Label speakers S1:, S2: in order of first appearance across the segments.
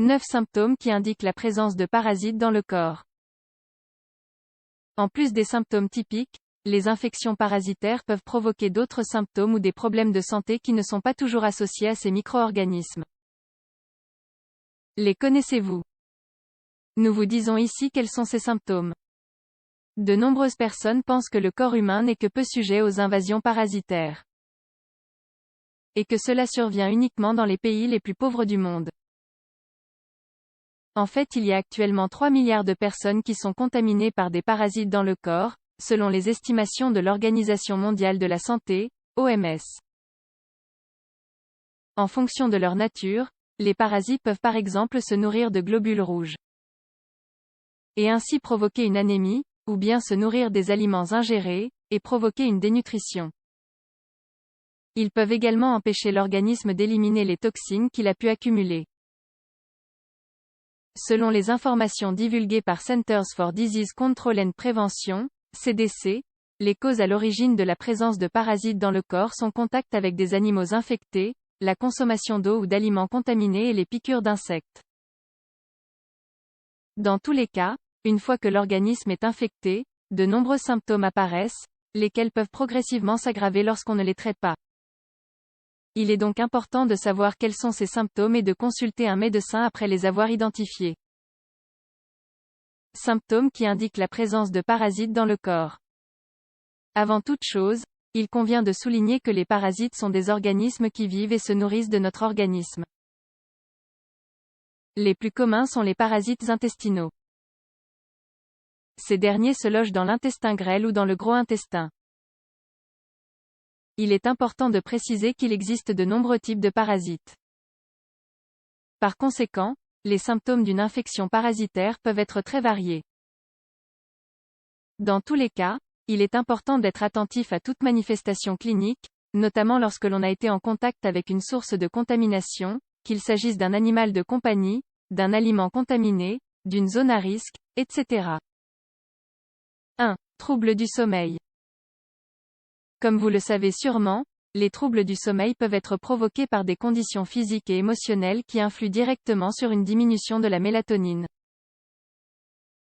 S1: 9 symptômes qui indiquent la présence de parasites dans le corps. En plus des symptômes typiques, les infections parasitaires peuvent provoquer d'autres symptômes ou des problèmes de santé qui ne sont pas toujours associés à ces micro-organismes. Les connaissez-vous? Nous vous disons ici quels sont ces symptômes. De nombreuses personnes pensent que le corps humain n'est que peu sujet aux invasions parasitaires. Et que cela survient uniquement dans les pays les plus pauvres du monde. En fait, il y a actuellement 3 milliards de personnes qui sont contaminées par des parasites dans le corps, selon les estimations de l'Organisation mondiale de la santé, OMS. En fonction de leur nature, les parasites peuvent par exemple se nourrir de globules rouges. Et ainsi provoquer une anémie, ou bien se nourrir des aliments ingérés, et provoquer une dénutrition. Ils peuvent également empêcher l'organisme d'éliminer les toxines qu'il a pu accumuler. Selon les informations divulguées par Centers for Disease Control and Prevention, CDC, les causes à l'origine de la présence de parasites dans le corps sont contact avec des animaux infectés, la consommation d'eau ou d'aliments contaminés et les piqûres d'insectes. Dans tous les cas, une fois que l'organisme est infecté, de nombreux symptômes apparaissent, lesquels peuvent progressivement s'aggraver lorsqu'on ne les traite pas. Il est donc important de savoir quels sont ces symptômes et de consulter un médecin après les avoir identifiés. Symptômes qui indiquent la présence de parasites dans le corps. Avant toute chose, il convient de souligner que les parasites sont des organismes qui vivent et se nourrissent de notre organisme. Les plus communs sont les parasites intestinaux. Ces derniers se logent dans l'intestin grêle ou dans le gros intestin. Il est important de préciser qu'il existe de nombreux types de parasites. Par conséquent, les symptômes d'une infection parasitaire peuvent être très variés. Dans tous les cas, il est important d'être attentif à toute manifestation clinique, notamment lorsque l'on a été en contact avec une source de contamination, qu'il s'agisse d'un animal de compagnie, d'un aliment contaminé, d'une zone à risque, etc. 1. Troubles du sommeil. Comme vous le savez sûrement, les troubles du sommeil peuvent être provoqués par des conditions physiques et émotionnelles qui influent directement sur une diminution de la mélatonine.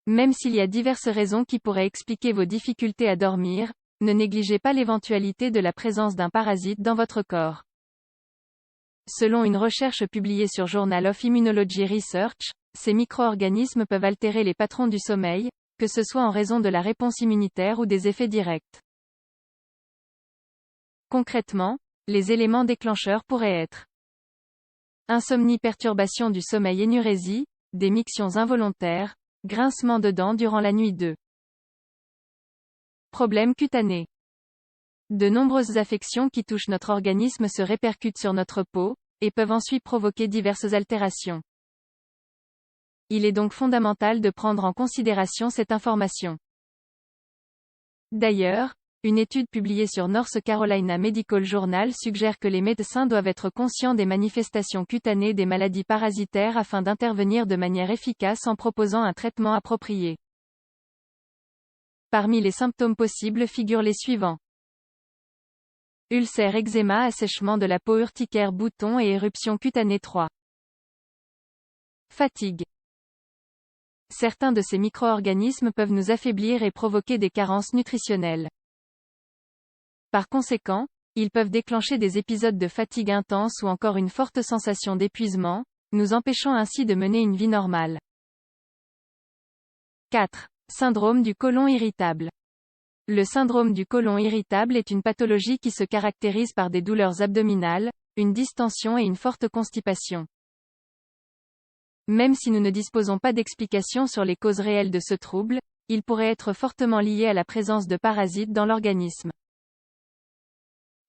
S1: Même s'il y a diverses raisons qui pourraient expliquer vos difficultés à dormir, ne négligez pas l'éventualité de la présence d'un parasite dans votre corps. Selon une recherche publiée sur Journal of Immunology Research, ces micro-organismes peuvent altérer les patrons du sommeil, que ce soit en raison de la réponse immunitaire ou des effets directs. Concrètement, les éléments déclencheurs pourraient être insomnie, perturbation du sommeil, énurésie, des mictions involontaires, grincement de dents durant la nuit. 2. Problèmes cutanés. De nombreuses affections qui touchent notre organisme se répercutent sur notre peau, et peuvent ensuite provoquer diverses altérations. Il est donc fondamental de prendre en considération cette information. D'ailleurs, une étude publiée sur North Carolina Medical Journal suggère que les médecins doivent être conscients des manifestations cutanées des maladies parasitaires afin d'intervenir de manière efficace en proposant un traitement approprié. Parmi les symptômes possibles figurent les suivants. Ulcères, eczéma, assèchement de la peau, urticaire, boutons et éruptions cutanées. 3. Fatigue. Certains de ces micro-organismes peuvent nous affaiblir et provoquer des carences nutritionnelles. Par conséquent, ils peuvent déclencher des épisodes de fatigue intense ou encore une forte sensation d'épuisement, nous empêchant ainsi de mener une vie normale. 4. Syndrome du côlon irritable. Le syndrome du côlon irritable est une pathologie qui se caractérise par des douleurs abdominales, une distension et une forte constipation. Même si nous ne disposons pas d'explications sur les causes réelles de ce trouble, il pourrait être fortement lié à la présence de parasites dans l'organisme.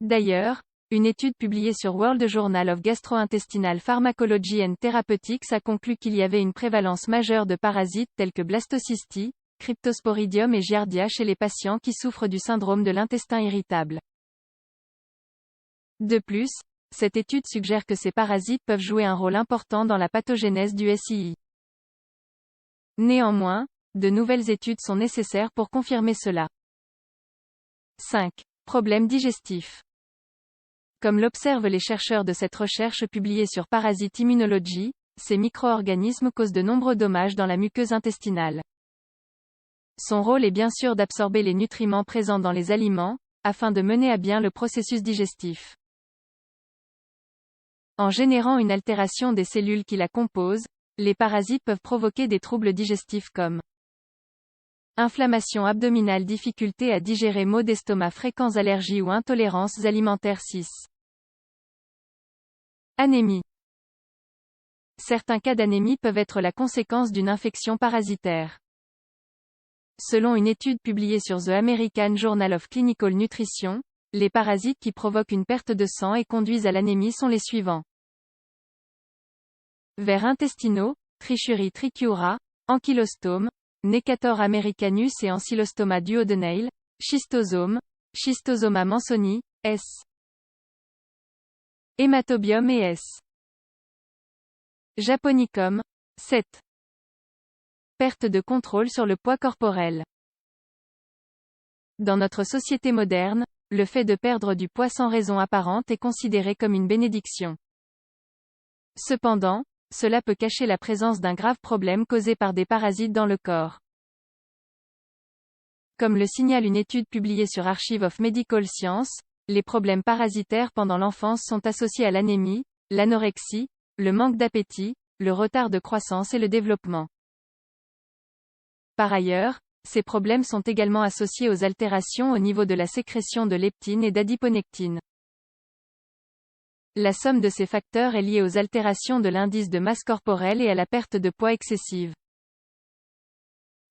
S1: D'ailleurs, une étude publiée sur World Journal of Gastrointestinal Pharmacology and Therapeutics a conclu qu'il y avait une prévalence majeure de parasites tels que Blastocystis, Cryptosporidium et Giardia chez les patients qui souffrent du syndrome de l'intestin irritable. De plus, cette étude suggère que ces parasites peuvent jouer un rôle important dans la pathogénèse du SII. Néanmoins, de nouvelles études sont nécessaires pour confirmer cela. 5. Problèmes digestifs. Comme l'observent les chercheurs de cette recherche publiée sur Parasite Immunology, ces micro-organismes causent de nombreux dommages dans la muqueuse intestinale. Son rôle est bien sûr d'absorber les nutriments présents dans les aliments, afin de mener à bien le processus digestif. En générant une altération des cellules qui la composent, les parasites peuvent provoquer des troubles digestifs comme inflammation abdominale, difficulté à digérer, maux d'estomac fréquents, allergies ou intolérances alimentaires. 6. Anémie. Certains cas d'anémie peuvent être la conséquence d'une infection parasitaire. Selon une étude publiée sur The American Journal of Clinical Nutrition, les parasites qui provoquent une perte de sang et conduisent à l'anémie sont les suivants. Vers intestinaux, Trichuria trichiura, Ankylostome, Necator americanus et Ancylostoma duodenale, Schistosome, Schistosoma mansoni, S. Hématobium et S. Japonicum. 7. Perte de contrôle sur le poids corporel. Dans notre société moderne, le fait de perdre du poids sans raison apparente est considéré comme une bénédiction. Cependant, cela peut cacher la présence d'un grave problème causé par des parasites dans le corps. Comme le signale une étude publiée sur Archive of Medical Science, les problèmes parasitaires pendant l'enfance sont associés à l'anémie, l'anorexie, le manque d'appétit, le retard de croissance et le développement. Par ailleurs, ces problèmes sont également associés aux altérations au niveau de la sécrétion de leptine et d'adiponectine. La somme de ces facteurs est liée aux altérations de l'indice de masse corporelle et à la perte de poids excessive.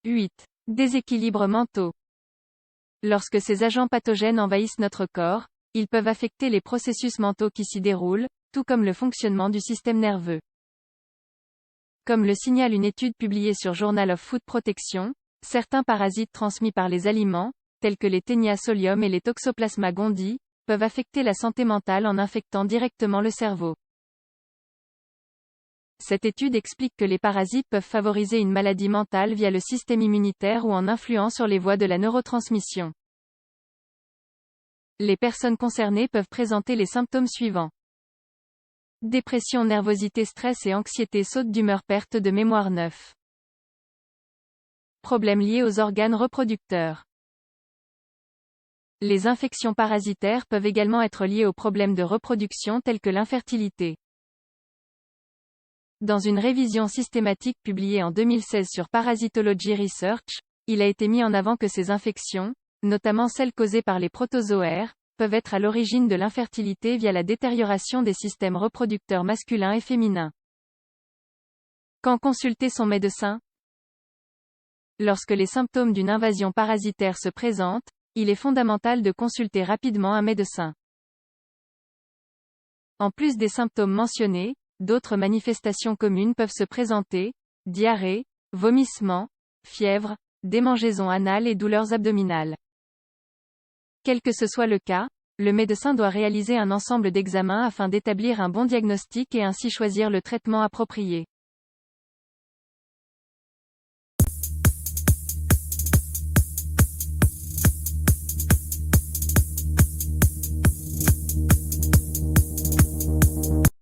S1: 8. Déséquilibres mentaux. Lorsque ces agents pathogènes envahissent notre corps, ils peuvent affecter les processus mentaux qui s'y déroulent, tout comme le fonctionnement du système nerveux. Comme le signale une étude publiée sur Journal of Food Protection, certains parasites transmis par les aliments, tels que les Taenia solium et les Toxoplasma gondii, peuvent affecter la santé mentale en infectant directement le cerveau. Cette étude explique que les parasites peuvent favoriser une maladie mentale via le système immunitaire ou en influant sur les voies de la neurotransmission. Les personnes concernées peuvent présenter les symptômes suivants. Dépression, nervosité, stress et anxiété, saute d'humeur, perte de mémoire. 9. Problèmes liés aux organes reproducteurs. Les infections parasitaires peuvent également être liées aux problèmes de reproduction tels que l'infertilité. Dans une révision systématique publiée en 2016 sur Parasitology Research, il a été mis en avant que ces infections, notamment celles causées par les protozoaires, peuvent être à l'origine de l'infertilité via la détérioration des systèmes reproducteurs masculins et féminins. Quand consulter son médecin? Lorsque les symptômes d'une invasion parasitaire se présentent, il est fondamental de consulter rapidement un médecin. En plus des symptômes mentionnés, d'autres manifestations communes peuvent se présenter: diarrhée, vomissements, fièvre, démangeaisons anales et douleurs abdominales. Quel que ce soit le cas, le médecin doit réaliser un ensemble d'examens afin d'établir un bon diagnostic et ainsi choisir le traitement approprié.